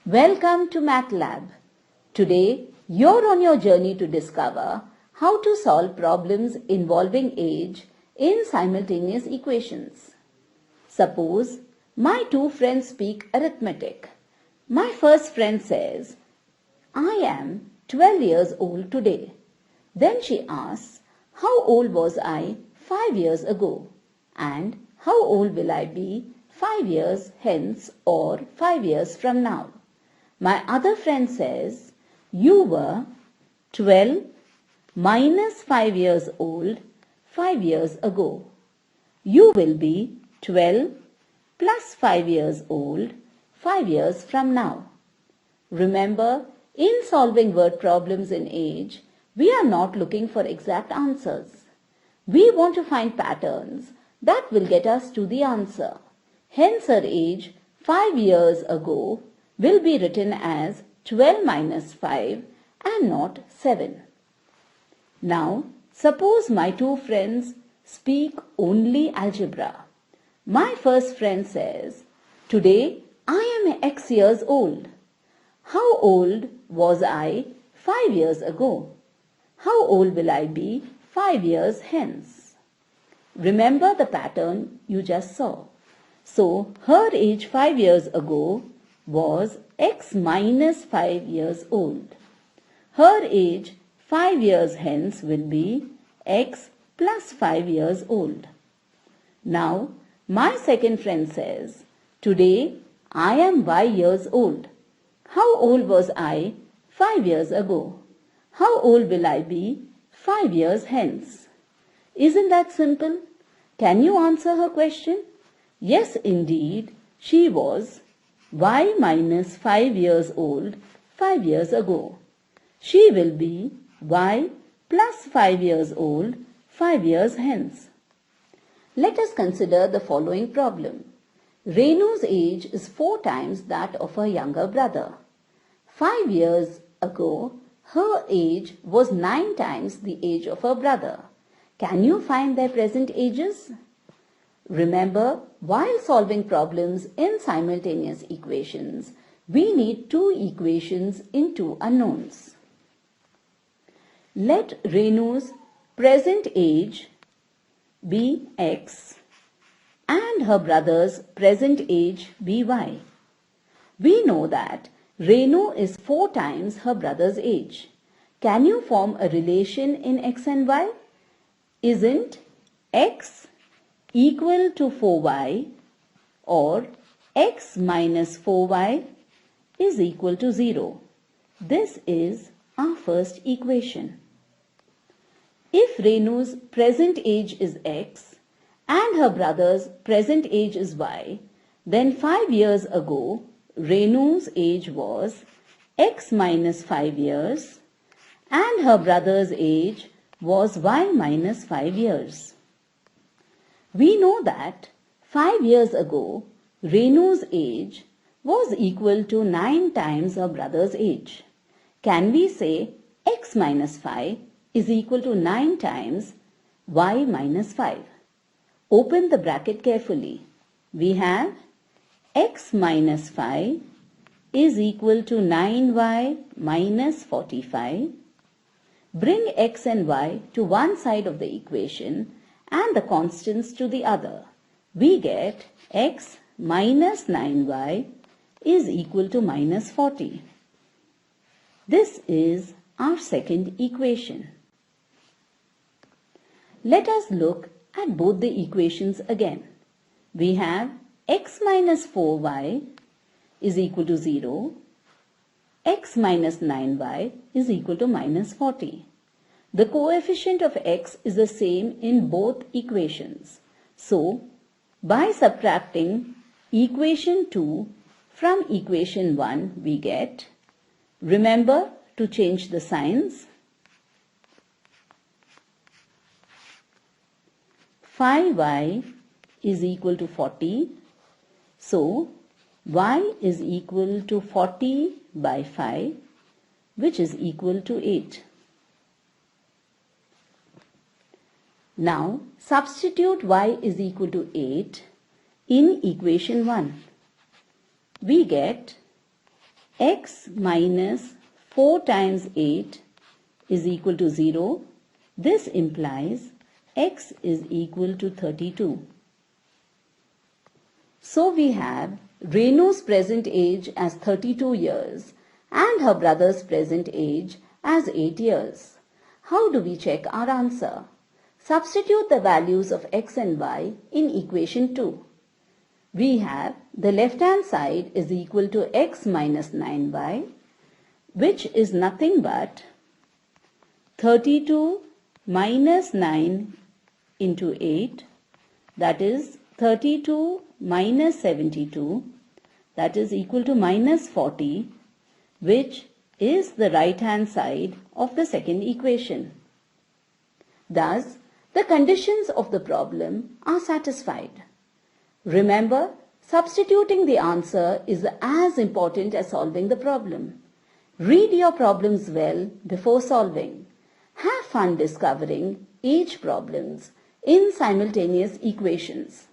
Welcome to MATLAB. Today, you're on your journey to discover how to solve problems involving age in simultaneous equations. Suppose my two friends speak arithmetic. My first friend says, I am 12 years old today. Then she asks, how old was I 5 years ago? And how old will I be 5 years hence or 5 years from now? My other friend says, you were 12 minus 5 years old 5 years ago. You will be 12 plus 5 years old 5 years from now. Remember, in solving word problems in age, we are not looking for exact answers. We want to find patterns that will get us to the answer. Hence, her age 5 years ago will be written as 12 minus 5 and not 7. Now, suppose my two friends speak only algebra. My first friend says, today I am X years old. How old was I 5 years ago? How old will I be 5 years hence? Remember the pattern you just saw. So, her age 5 years ago was X minus 5 years old. Her age 5 years hence will be X plus 5 years old. Now, my second friend says, today I am Y years old. How old was I 5 years ago? How old will I be 5 years hence? Isn't that simple? Can you answer her question? Yes, indeed, she was Y minus 5 years old 5 years ago. She will be Y plus 5 years old 5 years hence. Let us consider the following problem. Renu's age is 4 times that of her younger brother. 5 years ago, her age was 9 times the age of her brother. Can you find their present ages? Remember, while solving problems in simultaneous equations, we need two equations in two unknowns. Let Renu's present age be X and her brother's present age be Y. We know that Renu is 4 times her brother's age. Can you form a relation in X and Y? Isn't X equal to 4Y or X minus 4Y is equal to 0? This is our first equation. If Renu's present age is X and her brother's present age is Y, then 5 years ago, Renu's age was X minus 5 years and her brother's age was Y minus 5 years. We know that 5 years ago, Renu's age was equal to 9 times her brother's age. Can we say X minus 5 is equal to 9 times Y minus 5? Open the bracket carefully. We have X minus 5 is equal to 9Y minus 45. Bring X and Y to one side of the equation and the constants to the other. We get X minus 9Y is equal to minus 40. This is our second equation. Let us look at both the equations again. We have X minus 4Y is equal to 0. X minus 9Y is equal to minus 40. The coefficient of X is the same in both equations. So, by subtracting equation 2 from equation 1, we get, remember to change the signs, 5Y is equal to 40. So, Y is equal to 40 by 5, which is equal to 8. Now, substitute Y is equal to 8 in equation 1. We get x minus 4 times 8 is equal to 0. This implies x is equal to 32. So we have Renu's present age as 32 years and her brother's present age as 8 years. How do we check our answer? Substitute the values of x and y in equation 2. We have the left hand side is equal to x minus 9y, which is nothing but 32 minus 9 into 8, that is 32 minus 72, that is equal to minus 40, which is the right hand side of the second equation. Thus, the conditions of the problem are satisfied. Remember, substituting the answer is as important as solving the problem. Read your problems well before solving. Have fun discovering each problems in simultaneous equations.